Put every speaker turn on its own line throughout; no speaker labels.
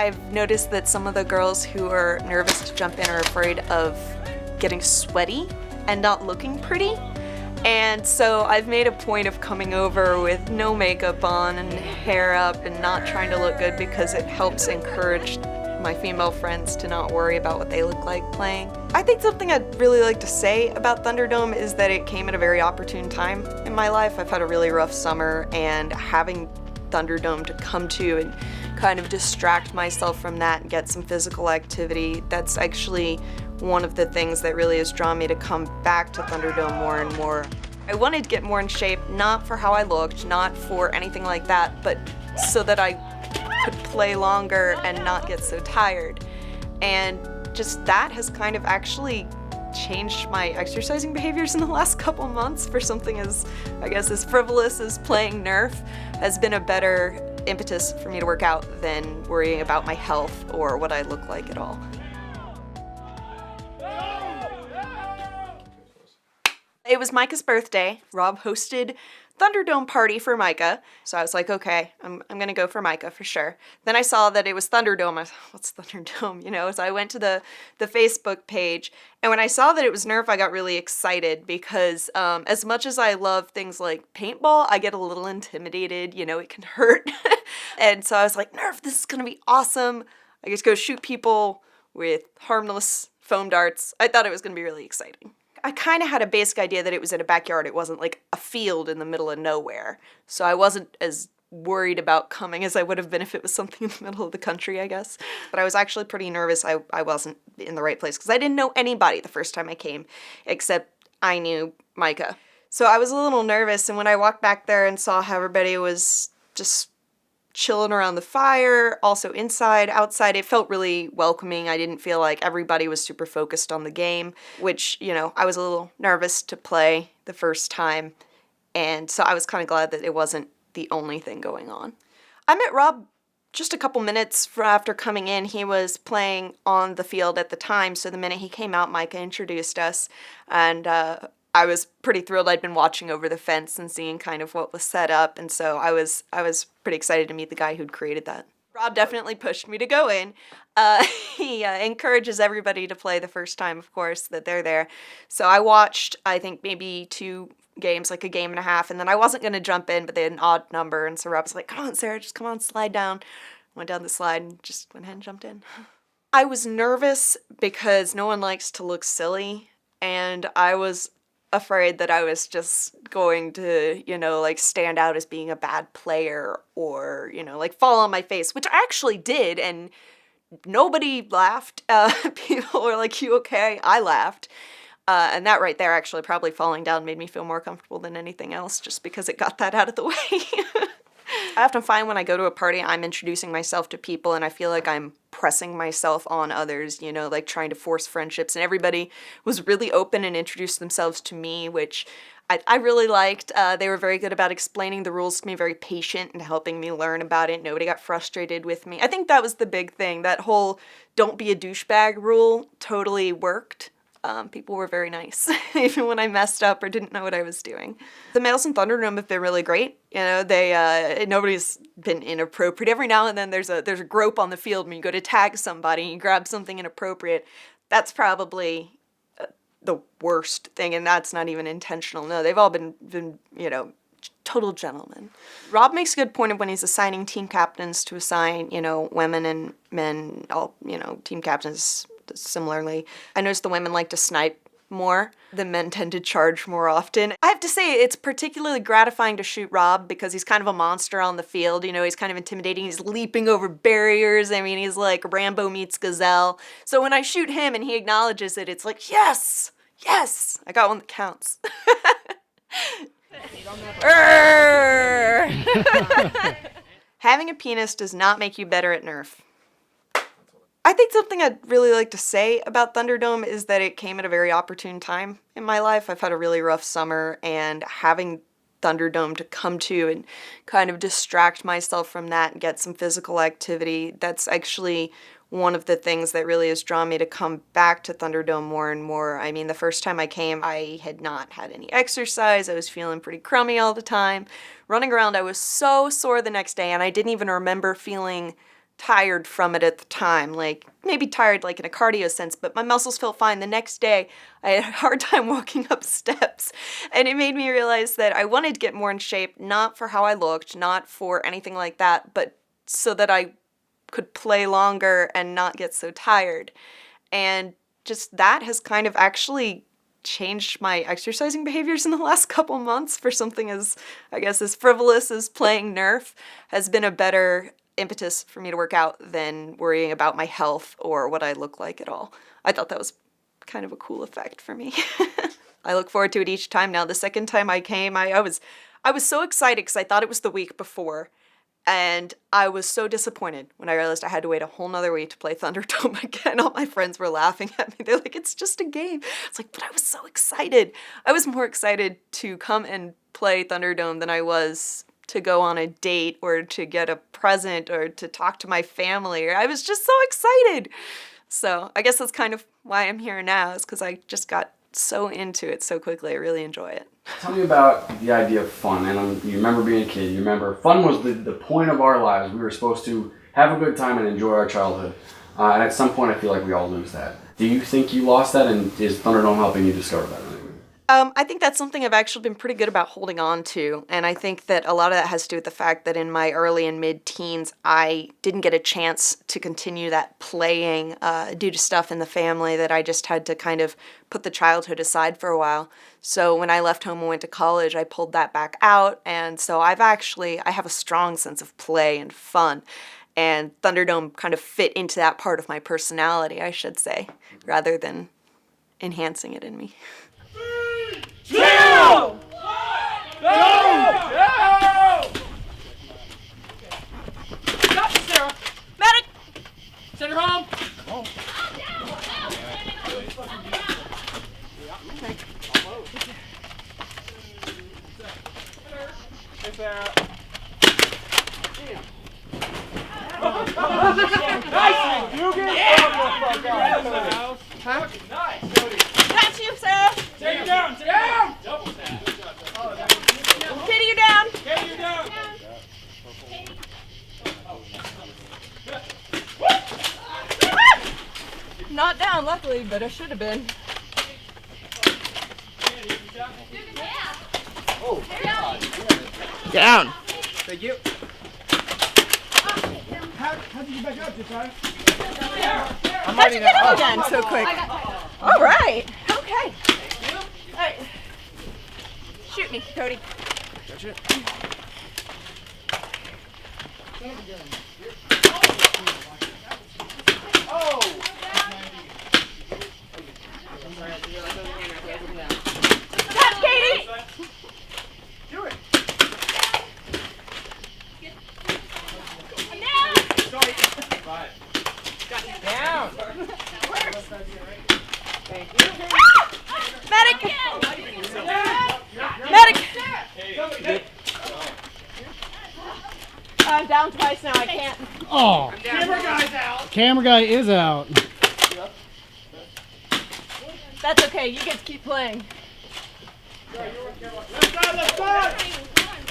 I've noticed that some of the girls who are nervous to jump in are afraid of getting sweaty and not looking pretty. And so I've made a point of coming over with no makeup on and hair up and not trying to look good because it helps encourage my female friends to not worry about what they look like playing. I think something I'd really like to say about Thunderdome is that it came at a very opportune time in my life. I've had a really rough summer, and having Thunderdome to come to and kind of distract myself from that and get some physical activity, that's actually one of the things that really has drawn me to come back to Thunderdome more and more. I wanted to get more in shape, not for how I looked, not for anything like that, but so that I could play longer and not get so tired. And just that has kind of actually changed my exercising behaviors in the last couple months for something as, I guess, as frivolous as playing Nerf has been a better impetus for me to work out than worrying about my health or what I look like at all. It was Micah's birthday. Rob hosted Thunderdome party for Micah. So I was like, okay, I'm gonna go for Micah for sure. Then I saw that it was Thunderdome. I was like, what's Thunderdome? You know, so I went to the Facebook page, and when I saw that it was Nerf, I got really excited because as much as I love things like paintball, I get a little intimidated, you know, it can hurt. And so I was like, Nerf, this is gonna be awesome. I just go shoot people with harmless foam darts. I thought it was gonna be really exciting. I kind of had a basic idea that it was in a backyard. It wasn't like a field in the middle of nowhere. So I wasn't as worried about coming as I would have been if it was something in the middle of the country, I guess. But I was actually pretty nervous I wasn't in the right place because I didn't know anybody the first time I came, except I knew Micah. So I was a little nervous, and when I walked back there and saw how everybody was just chilling around the fire, also inside, outside, it felt really welcoming. I didn't feel like everybody was super focused on the game, which, you know, I was a little nervous to play the first time, and so I was kind of glad that it wasn't the only thing going on. I met Rob just a couple minutes after coming in. He was playing on the field at the time, so the minute he came out, Micah introduced us, and I was pretty thrilled. I'd been watching over the fence and seeing kind of what was set up, and so I was pretty excited to meet the guy who'd created that. Rob definitely pushed me to go in. He encourages everybody to play the first time, of course, that they're there. So I watched, I think, maybe 2 games, like a game and a half, and then I wasn't going to jump in, but they had an odd number, and so Rob was like, come on, Sarah, just come on, slide down. Went down the slide and just went ahead and jumped in. I was nervous because no one likes to look silly, and I was afraid that I was just going to, you know, like stand out as being a bad player or, you know, like fall on my face, which I actually did, and nobody laughed. People were like, you okay? I laughed. And that right there, actually, probably falling down made me feel more comfortable than anything else, just because it got that out of the way. I often find when I go to a party, I'm introducing myself to people, and I feel like I'm pressing myself on others, you know, like trying to force friendships, and everybody was really open and introduced themselves to me, which I really liked. They were very good about explaining the rules to me, very patient and helping me learn about it. Nobody got frustrated with me. I think that was the big thing. That whole don't be a douchebag rule totally worked. People were very nice, even when I messed up or didn't know what I was doing. The males in Thunderdome have been really great. You know, nobody's been inappropriate. Every now and then there's a grope on the field when you go to tag somebody and you grab something inappropriate. That's probably the worst thing, and that's not even intentional. No, they've all been you know, total gentlemen. Rob makes a good point of when he's assigning team captains to assign, you know, women and men, all, you know, team captains similarly. I noticed the women like to snipe more. The men tend to charge more often. I have to say, it's particularly gratifying to shoot Rob because he's kind of a monster on the field. You know, he's kind of intimidating. He's leaping over barriers. I mean, he's like Rambo meets Gazelle. So when I shoot him and he acknowledges it, it's like, yes, yes, I got one that counts. Having a penis does not make you better at Nerf. I think something I'd really like to say about Thunderdome is that it came at a very opportune time in my life. I've had a really rough summer, and having Thunderdome to come to and kind of distract myself from that and get some physical activity, that's actually one of the things that really has drawn me to come back to Thunderdome more and more. I mean, the first time I came, I had not had any exercise. I was feeling pretty crummy all the time. Running around, I was so sore the next day, and I didn't even remember feeling tired from it at the time, like maybe tired like in a cardio sense, but my muscles felt fine. The next day, I had a hard time walking up steps, and it made me realize that I wanted to get more in shape, not for how I looked, not for anything like that, but so that I could play longer and not get so tired. And just that has kind of actually changed my exercising behaviors in the last couple months for something as, I guess, as frivolous as playing Nerf has been a better impetus for me to work out than worrying about my health or what I look like at all. I thought that was kind of a cool effect for me. I look forward to it each time now. The second time I came, I was so excited because I thought it was the week before. And I was so disappointed when I realized I had to wait a whole nother week to play Thunderdome again. All my friends were laughing at me. They're like, it's just a game. It's like, but I was so excited. I was more excited to come and play Thunderdome than I was to go on a date or to get a present or to talk to my family. I was just so excited. So I guess that's kind of why I'm here now, is because I just got so into it so quickly. I really enjoy it.
Tell me about the idea of fun. And you remember being a kid. You remember fun was the point of our lives. We were supposed to have a good time and enjoy our childhood. And at some point, I feel like we all lose that. Do you think you lost that? And is Thunderdome helping you discover that?
I think that's something I've actually been pretty good about holding on to, and I think that a lot of that has to do with the fact that in my early and mid-teens, I didn't get a chance to continue that playing due to stuff in the family that I just had to kind of put the childhood aside for a while. So when I left home and went to college, I pulled that back out, and so I have a strong sense of play and fun, and Thunderdome kind of fit into that part of my personality, I should say, rather than enhancing it in me.
2, 1, go! Got you, Sarah.
Medic!
Send her home. Hey, Sarah. Nice! You get the huh? Nice.
Got you, Sarah!
Take her down! Take her down! Double tap.
Kitty, you down!
Kitty, you down!
Not down, luckily, but I should have been.
Oh,
Down.
thank you. How'd you get back up, Josiah?
How'd you get up again so quick? All right. Okay. All right. Shoot me, Cody.
Gotcha.
Oh!
Catch, Katie!
Do it!
Down!
Five.
Down.
Thank you.
Medic! Medic! I'm down twice now, I can't.
Oh,
Camera guy's out.
camera guy is out.
That's okay, you get to keep playing.
Left side, left side.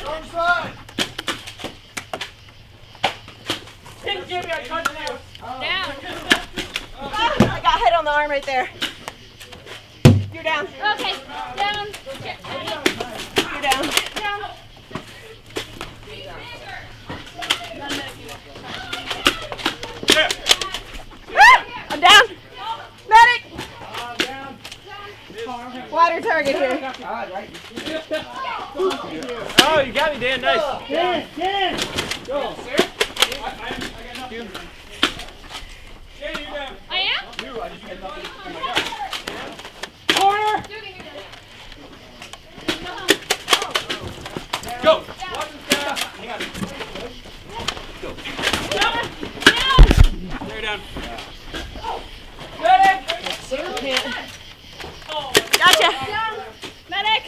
Wrong side. Didn't give me a touchdown.
Down. I got hit on the arm right there. You're down.
Okay, down.
You're down.
Down.
I'm down. Medic!
Down.
Wider target here.
Oh, you got me, Dan. Nice.
Dan!
Go. Sarah? I got nothing. Dan, you down.
I am?
You, I just got nothing. Oh my God.
Corner.
Go. Watch this down. Hang on. Go.
Down.
Sarah down.
Medic! Gotcha.
Medic.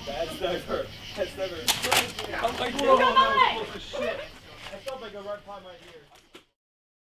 That's never. That's never. I'm like,
Come on.
shit. I felt like a right behind my ear.